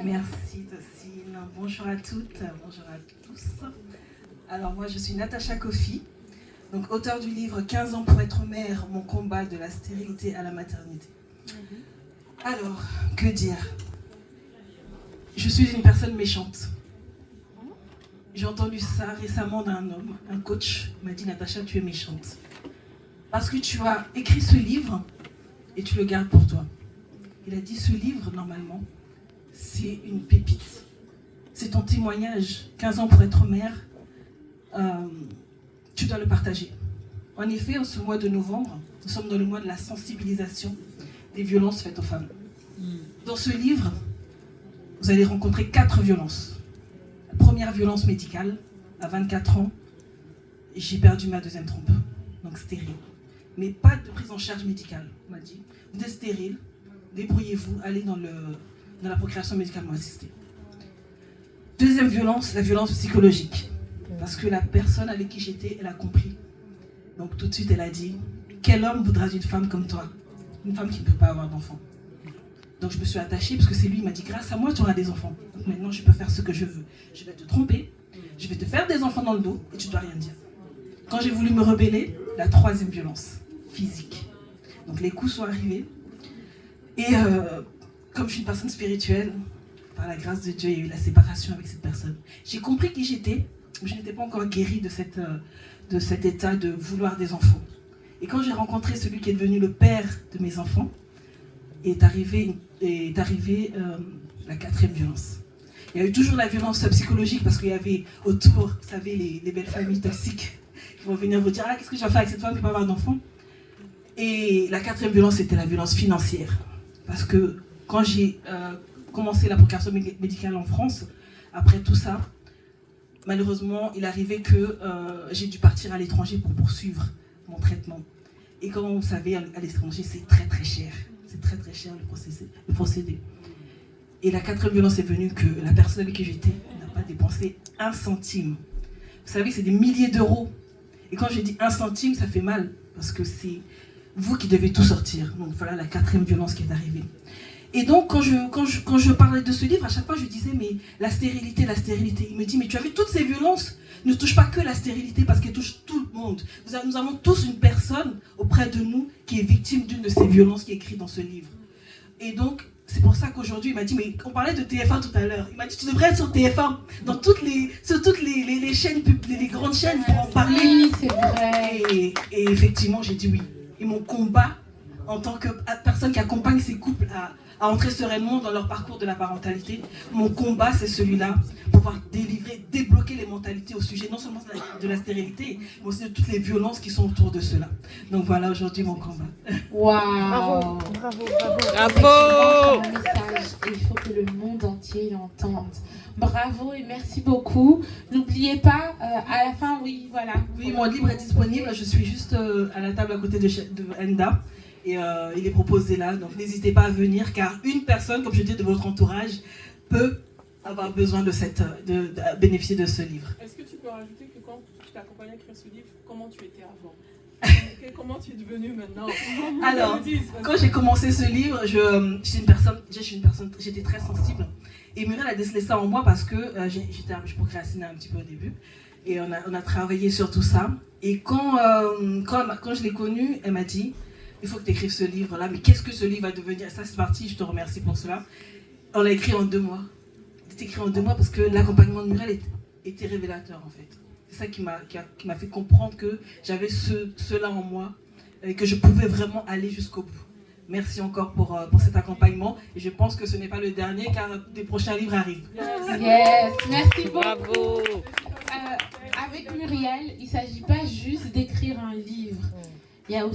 Merci Tocine. Bonjour à toutes, bonjour à tous. Alors moi je suis Natacha Kofi, donc auteure du livre 15 ans pour être mère, mon combat de la stérilité à la maternité. Alors, que dire? Je suis une personne méchante. J'ai entendu ça récemment d'un homme, un coach m'a dit Natacha, tu es méchante. Parce que tu as écrit ce livre et tu le gardes pour toi. Il a dit ce livre, normalement, c'est une pépite. C'est ton témoignage, 15 ans pour être mère, tu dois le partager. En effet, en ce mois de novembre, nous sommes dans le mois de la sensibilisation des violences faites aux femmes. Dans ce livre, vous allez rencontrer 4 violences. La première violence médicale, à 24 ans, j'ai perdu ma deuxième trompe, donc stérile. Mais pas de prise en charge médicale, on m'a dit. Vous êtes stérile, débrouillez-vous, allez dans la procréation médicalement assistée. Deuxième violence, la violence psychologique. Parce que la personne avec qui j'étais, elle a compris. Donc tout de suite, elle a dit, quel homme voudra une femme comme toi? Une femme qui ne peut pas avoir d'enfant. Donc je me suis attachée parce que c'est lui qui m'a dit, grâce à moi, tu auras des enfants. Donc maintenant, je peux faire ce que je veux. Je vais te tromper, je vais te faire des enfants dans le dos et tu ne dois rien dire. Quand j'ai voulu me rebeller, la troisième violence, physique. Donc les coups sont arrivés. Et comme je suis une personne spirituelle, par la grâce de Dieu, il y a eu la séparation avec cette personne. J'ai compris qui j'étais, mais je n'étais pas encore guérie de cet état de vouloir des enfants. Et quand j'ai rencontré celui qui est devenu le père de mes enfants, est arrivée la quatrième violence. Il y a eu toujours la violence psychologique parce qu'il y avait autour, vous savez, les belles familles toxiques qui vont venir vous dire « Ah, qu'est-ce que je vais faire avec cette femme qui ne peut pas avoir d'enfants ?» Et la quatrième violence, c'était la violence financière. Parce que quand j'ai commencé la procréation médicale en France, après tout ça, malheureusement, il arrivait que j'ai dû partir à l'étranger pour poursuivre mon traitement. Et comme vous savez, à l'étranger, c'est très très cher. C'est très très cher le procédé. Et la quatrième violence est venue que la personne avec qui j'étais n'a pas dépensé 1 centime. Vous savez, c'est des milliers d'euros. Et quand je dis 1 centime, ça fait mal. Parce que c'est vous qui devez tout sortir. Donc voilà la quatrième violence qui est arrivée. Et donc, quand je parlais de ce livre, à chaque fois, je disais, mais la stérilité. Il me dit, mais tu as vu, toutes ces violences ne touchent pas que la stérilité, parce qu'elles touchent tout le monde. Nous avons tous une personne auprès de nous qui est victime d'une de ces violences qui est écrite dans ce livre. Et donc, c'est pour ça qu'aujourd'hui, il m'a dit, mais on parlait de TF1 tout à l'heure. Il m'a dit, tu devrais être sur TF1, sur toutes les chaînes, les grandes chaînes pour en parler. Oui, c'est vrai. Et effectivement, j'ai dit oui. Et mon combat, en tant que personne qui accompagne ces couples à entrer sereinement dans leur parcours de la parentalité, mon combat, c'est celui-là, pouvoir débloquer les mentalités au sujet non seulement de la stérilité, mais aussi de toutes les violences qui sont autour de cela. Donc voilà aujourd'hui mon combat. Waouh! Bravo! Un message, et il faut que le monde entier l'entende. Bravo et merci beaucoup. N'oubliez pas, à la fin, oui, voilà. Oui, mon livre est disponible, je suis juste à la table à côté de Enda. Et il est proposé là, donc n'hésitez pas à venir, car une personne, comme je dis, de votre entourage, peut avoir besoin de bénéficier de ce livre. Est-ce que tu peux rajouter que quand tu t'accompagnais à écrire ce livre, comment tu étais avant? Comment tu es devenue maintenant? Alors, quand j'ai commencé ce livre, j'étais très sensible. Et Muriel a décelé ça en moi parce que je procrastinais un petit peu au début. Et on a travaillé sur tout ça. Et quand je l'ai connue, elle m'a dit, il faut que tu écrives ce livre-là, mais qu'est-ce que ce livre va devenir? Ça, c'est parti, je te remercie pour cela. On l'a écrit en 2 mois. C'est écrit en 2 mois parce que l'accompagnement de Muriel était révélateur, en fait. C'est ça qui m'a fait comprendre que j'avais cela en moi et que je pouvais vraiment aller jusqu'au bout. Merci encore pour cet accompagnement. Et je pense que ce n'est pas le dernier, car des prochains livres arrivent. Yes, merci beaucoup. Bravo. Avec Muriel, il ne s'agit pas juste d'écrire un livre. Il y a aussi